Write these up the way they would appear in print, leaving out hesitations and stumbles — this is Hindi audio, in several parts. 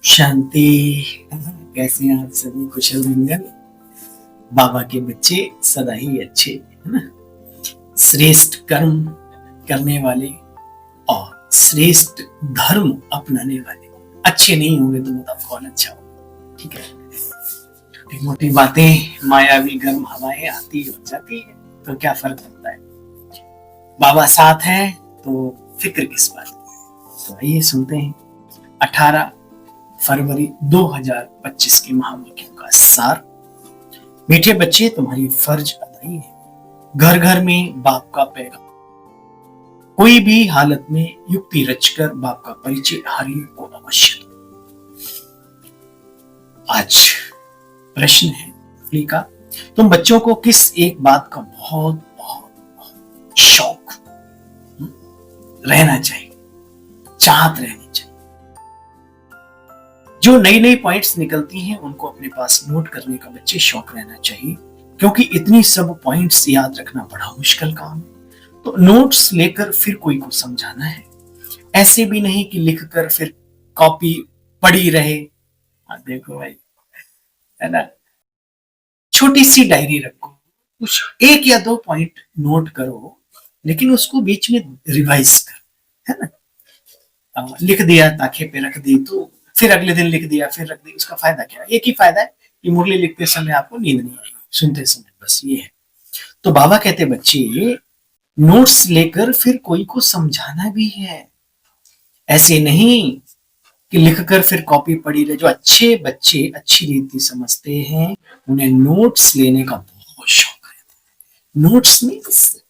शांति। कैसे हैं आप सभी? कुशल मंगल। बाबा के बच्चे सदा ही अच्छे, है ना? श्रेष्ठ कर्म करने वाले और श्रेष्ठ धर्म अपनाने वाले अच्छे नहीं होंगे तो मतलब कौन अच्छा होगा? ठीक है। छोटी मोटी बातें, मायावी गर्म हवाएं आती हो जाती है तो क्या फर्क पड़ता है? बाबा साथ है तो फिक्र किस बात की? तो आइए सुनते हैं 18 फरवरी 2025 के महावाक्यों का सार। मीठे बच्चे, तुम्हारी फर्ज अदाई है घर घर में बाप का पैगाम। कोई भी हालत में युक्ति रचकर बाप का परिचय हर एक को अवश्य दो। आज प्रश्न है का, तुम बच्चों को किस एक बात का बहुत बहुत बहुत शौक रहना चाहिए, चाहत रहनी चाहिए? जो नई नई पॉइंट्स निकलती हैं उनको अपने पास नोट करने का बच्चे शौक रहना चाहिए, क्योंकि इतनी सब पॉइंट्स याद रखना बड़ा मुश्किल काम है। तो नोट्स लेकर फिर कोई को समझाना है, ऐसे भी नहीं कि लिखकर फिर कॉपी पड़ी रहे। देखो भाई, है ना, छोटी सी डायरी रखो, कुछ एक या दो पॉइंट नोट करो, लेकिन उसको बीच में रिवाइज कर, है ना? लिख दिया, ताखे पे रख दी, तो फिर अगले दिन लिख दिया, फिर रख दी, उसका फायदा क्या? एक ही फायदा है कि मुरली लिखते समय आपको नींद नहीं आएगी, सुनते समय, बस ये है। तो बाबा कहते बच्चे, नोट्स लेकर फिर कोई को समझाना भी है, ऐसे नहीं कि लिखकर फिर कॉपी पड़ी रहे। जो अच्छे बच्चे अच्छी रीति समझते हैं उन्हें नोट्स लेने का बहुत शौक रहता है। नोट्स मीन्स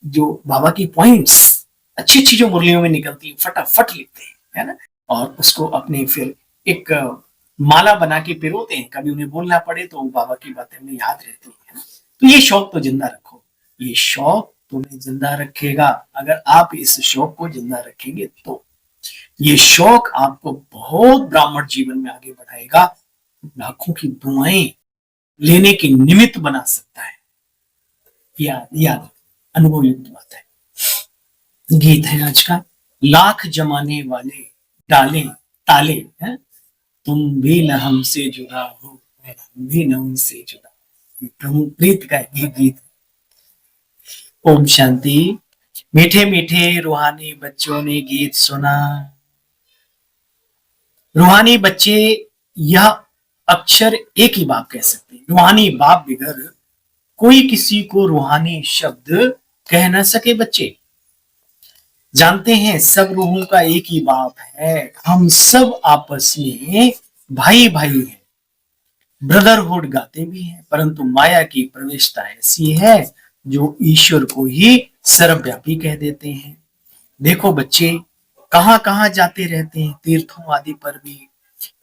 जो बाबा की पॉइंट्स अच्छी अच्छी जो मुरलियों में निकलती है फटाफट लिखते हैं, है ना? और उसको अपने फिर एक माला बना के पिरोते हैं, कभी उन्हें बोलना पड़े तो बाबा की बातें उन्हें याद रहती है। तो ये शौक तो जिंदा रखो, ये शौक तुम्हें जिंदा रखेगा। अगर आप इस शौक को जिंदा रखेंगे तो ये शौक आपको बहुत ब्राह्मण जीवन में आगे बढ़ाएगा, लाखों की दुआएं लेने के निमित्त बना सकता है। याद अनुभव युक्त बात है। गीत है आज का, लाख जमाने वाले डाले ताले हैं, तुम भी न हमसे जुदा हो, हम भी न उनसे जुदा। प्रभु प्रीत का ये गीत। ओम शांति। मीठे मीठे रूहानी बच्चों ने गीत सुना। रूहानी बच्चे यह अक्षर एक ही बाप कह सकते हैं। रूहानी बाप बगैर कोई किसी को रूहानी शब्द कह न सके। बच्चे जानते हैं सब रूहों का एक ही बाप है, हम सब आपस में भाई भाई हैं, ब्रदरहुड गाते भी हैं, परंतु माया की प्रवेशता ऐसी है जो ईश्वर को ही सर्वव्यापी कह देते हैं। देखो बच्चे, कहां कहां जाते रहते हैं, तीर्थों आदि पर भी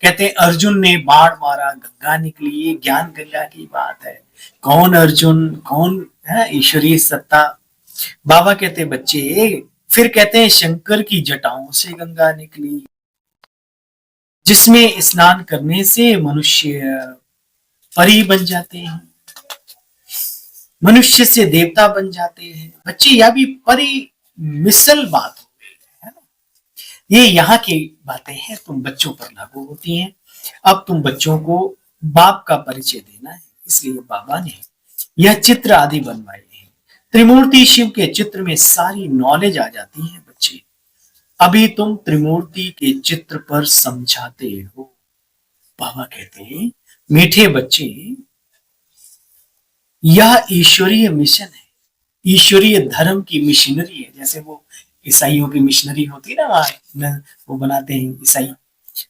कहते हैं अर्जुन ने बाण मारा गंगा निकली। ये ज्ञान गंगा की बात है। कौन अर्जुन, कौन है ईश्वरीय सत्ता? बाबा कहते बच्चे, फिर कहते हैं शंकर की जटाओं से गंगा निकली, जिसमें स्नान करने से मनुष्य परी बन जाते हैं, मनुष्य से देवता बन जाते हैं। बच्चे यह भी परी मिसल बात हो गई है ना? ये यहाँ की बातें हैं, तुम बच्चों पर लागू होती हैं। अब तुम बच्चों को बाप का परिचय देना है, इसलिए बाबा ने यह चित्र आदि बनवाए हैं। त्रिमूर्ति शिव के चित्र में सारी नॉलेज आ जाती है। बच्चे अभी तुम त्रिमूर्ति के चित्र पर समझाते हो। बाबा कहते हैं मीठे बच्चे, यह ईश्वरीय मिशन है, ईश्वरीय धर्म की मिशनरी है। जैसे वो ईसाइयों की मिशनरी होती है ना, वो बनाते हैं ईसाई।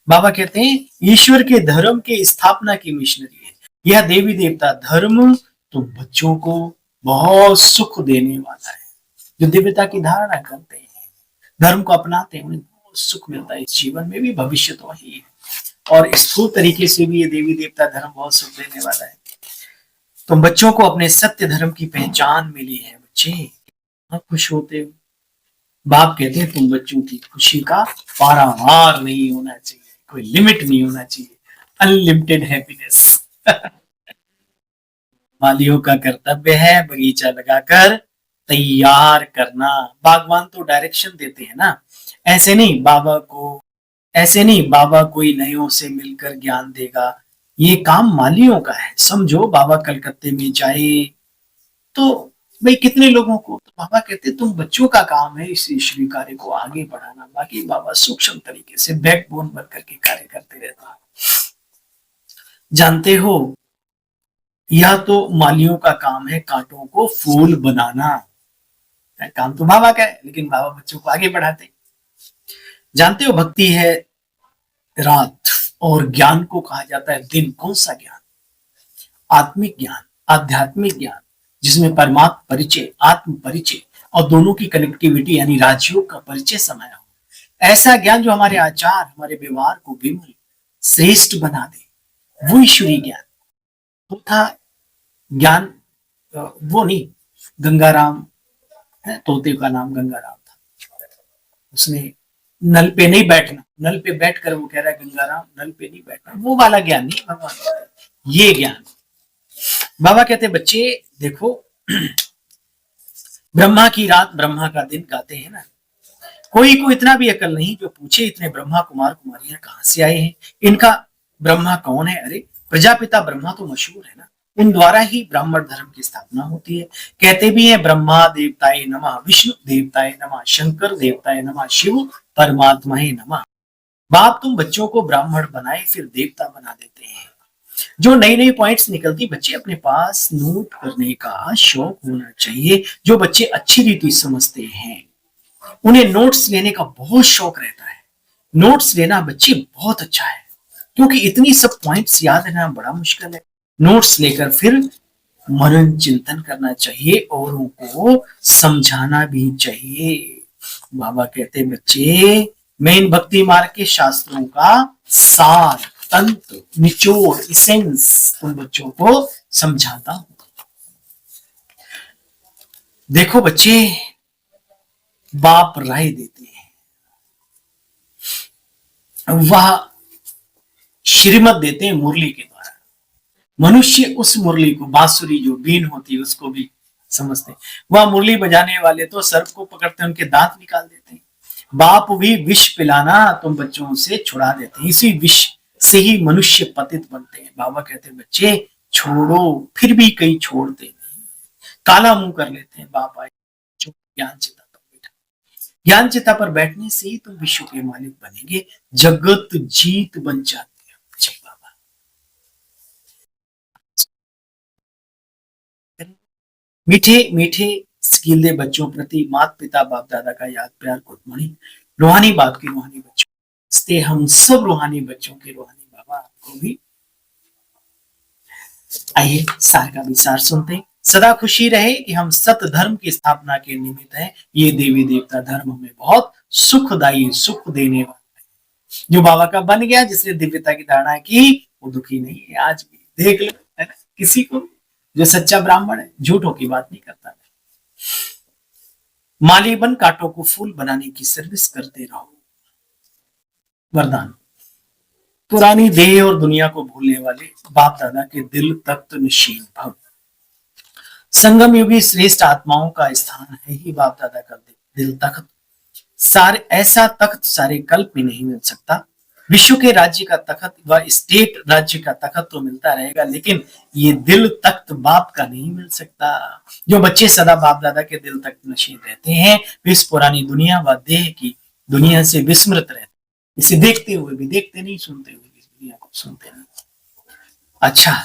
बाबा कहते हैं ईश्वर के धर्म के स्थापना की मिशनरी है यह देवी देवता धर्म। तो बच्चों को बहुत सुख देने वाला है। जो दिव्यता की धारणा करते हैं, धर्म को अपनाते हैं, उन्हें बहुत सुख मिलता है इस जीवन में भी, भविष्य तो वही है। और स्थूल तरीके से भी ये देवी देवता धर्म बहुत सुख देने वाला है। तो बच्चों को अपने सत्य धर्म की पहचान मिली है। बच्चे खुश होते हो। बाप कहते हैं तुम बच्चों की खुशी का पारावार नहीं होना चाहिए, कोई लिमिट नहीं होना चाहिए, अनलिमिटेड हैप्पीनेस। मालियों का कर्तव्य है बगीचा लगाकर तैयार करना। बागवान तो डायरेक्शन देते हैं ना, ऐसे नहीं बाबा को ऐसे नहीं बाबा कोई नयों से मिलकर ज्ञान देगा, ये काम मालियों का है। समझो बाबा कलकत्ते में जाए तो भाई कितने लोगों को, तो बाबा कहते तुम बच्चों का काम है इस ईश्वरीय कार्य को आगे बढ़ाना, बाकी बाबा सूक्ष्म तरीके से बैकबोन बन करके कार्य करते रहता है। जानते हो, यह तो मालियों का काम है कांटों को फूल बनाना। काम तो बाबा का है, लेकिन बाबा बच्चों को आगे बढ़ाते। जानते हो, भक्ति है रात और ज्ञान को कहा जाता है दिन। कौन सा ज्ञान? आत्मिक ज्ञान, आध्यात्मिक ज्ञान, जिसमें परमात्मा परिचय, आत्म परिचय और दोनों की कनेक्टिविटी यानी राजयोग का परिचय समाया हो। ऐसा ज्ञान जो हमारे आचार, हमारे व्यवहार को विमल श्रेष्ठ बना दे, वो ईश्वरीय ज्ञान। वो था ज्ञान, वो नहीं गंगाराम, तोते का नाम गंगाराम था, उसने नल पे नहीं बैठना, नल पे बैठकर वो कह रहा है गंगाराम नल पे नहीं बैठना, वो वाला ज्ञान नहीं भगवान, ये ज्ञान। बाबा कहते बच्चे देखो, ब्रह्मा की रात ब्रह्मा का दिन गाते हैं ना, कोई को इतना भी अकल नहीं जो पूछे इतने ब्रह्मा कुमार कुमारियां कहां से आए हैं, इनका ब्रह्मा कौन है? अरे प्रजापिता ब्रह्मा तो मशहूर है ना, उन द्वारा ही ब्राह्मण धर्म की स्थापना होती है। कहते भी है ब्रह्मा देवताए नमः, विष्णु देवताए नमः, शंकर देवताए नमः, शिव परमात्माए नमः। बाप तुम बच्चों को ब्राह्मण बनाए फिर देवता बना देते हैं। जो नई नई पॉइंट्स निकलती, बच्चे अपने पास नोट करने का शौक होना चाहिए। जो बच्चे अच्छी रीति समझते हैं उन्हें नोट्स लेने का बहुत शौक रहता है। नोट्स लेना बच्चे बहुत अच्छा है, क्योंकि इतनी सब पॉइंट्स याद रहना बड़ा मुश्किल है। नोट्स लेकर फिर मनन चिंतन करना चाहिए, औरों को समझाना भी चाहिए। बाबा कहते बच्चे मैं इन भक्ति मार्ग के शास्त्रों का सार, तंत्र, निचोड़, इसेंस तुम बच्चों को समझाता हूं। देखो बच्चे, बाप राय देते हैं, वह श्रीमत देते हैं मुरली के द्वारा। मनुष्य उस मुरली को, बांसुरी जो बीन होती है उसको भी समझते हैं। वह मुरली बजाने वाले तो सर्प को पकड़ते हैं, उनके दांत निकाल देते हैं। बाप भी विष पिलाना तुम बच्चों से छुड़ा देते हैं, इसी विष से ही मनुष्य पतित बनते हैं। बाबा कहते हैं बच्चे छोड़ो, फिर भी कई छोड़ते नहीं, काला मुंह कर लेते हैं। बाप आए ज्ञान चिता पर बैठा, ज्ञान चिता पर बैठने से ही तुम विश्व के मालिक बनेंगे, जगत जीत बन जाते हैं। जय बाबा। मीठे मीठे स्कीले बच्चों प्रति माता पिता बाप दादा का याद प्यार गुड मॉर्निंग। रूहानी बाप की रूहानी बच्चों, हम सब रूहानी बच्चों के रूहानी बाबा आपको भी। आइए सार का विचार सुनते हैं। सदा खुशी रहे कि हम सत धर्म की स्थापना के निमित्त हैं। ये देवी देवता धर्म हमें बहुत सुखदायी, सुख देने वाला है। जो बाबा का बन गया, जिसने दिव्यता की धारणा की, वो दुखी नहीं है आज भी। देख लो, है ना? किसी को जो सच्चा ब्राह्मण है झूठों की बात नहीं करता। माली बन कांटों को फूल बनाने की सर्विस करते रहो। वरदान, पुरानी देह और दुनिया को भूलने वाले बाप दादा के दिल तख्त नशीन भव। संगम युगी श्रेष्ठ आत्माओं का स्थान है ही बाप दादा का दिल तख्त। सारे ऐसा तख्त सारे कल्प में नहीं मिल सकता। विश्व के राज्य का तख्त व स्टेट राज्य का तख्त तो मिलता रहेगा, लेकिन ये दिल तख्त बाप का नहीं मिल सकता। जो बच्चे सदा बाप दादा के दिल तख्त नशीन रहते हैं, वे इस पुरानी दुनिया व देह की दुनिया से विस्मृत रहते हैं। इसे देखते हुए भी देखते नहीं, सुनते हुए भी दुनिया को सुनते नहीं। अच्छा,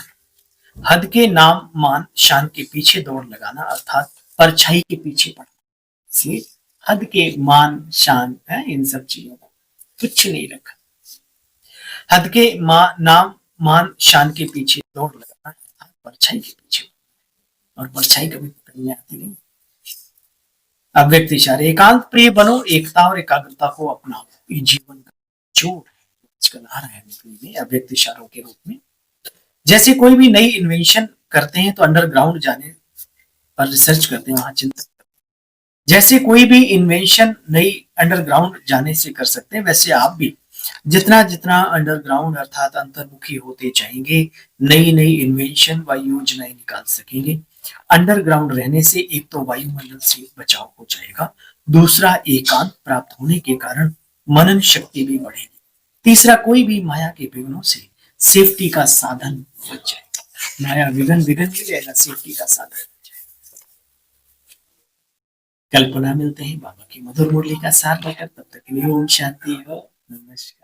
हद के नाम मान शान के पीछे दौड़ लगाना, अर्थात परछाई के पीछे पड़ना। इसलिए हद के मान शान है, इन सब चीजों को तुच्छ नहीं रखा। हद के नाम मान शान के पीछे दौड़ लगाना, अर्थात परछाई के पीछे, और परछाई कभी पकड़ने आती नहीं। अव्यक्त इशारे, एकांत प्रिय बनो, एकता और एकाग्रता को अपनाओ। ये जीवन का जोड़ आजकल आ रहा है अव्यक्त इशारों के रूप में। जैसे कोई भी नई इन्वेंशन करते हैं तो अंडरग्राउंड जाने पर रिसर्च करते हैं, वहां चिंतन करते हैं। जैसे कोई भी इन्वेंशन नई अंडरग्राउंड जाने से कर सकते हैं, वैसे आप भी जितना जितना अंडरग्राउंड अर्थात अंतर्मुखी होते जाएंगे, नई नई इन्वेंशन व योजनाएं निकाल सकेंगे। अंडरग्राउंड रहने से एक तो वायुमंडल से बचाव हो जाएगा, दूसरा एकांत प्राप्त होने के कारण मनन शक्ति भी बढ़ेगी। तीसरा, कोई भी माया के विघ्नों से सेफ्टी का साधन बच जाए। माया विघ्न विघ्न हो जाएगा, सेफ्टी का साधन बच जाएगा। कल्पना मिलते हैं बाबा की मधुर मुरली का सार लेकर, तब तक के लिए ओम शांति हो। नमस्कार।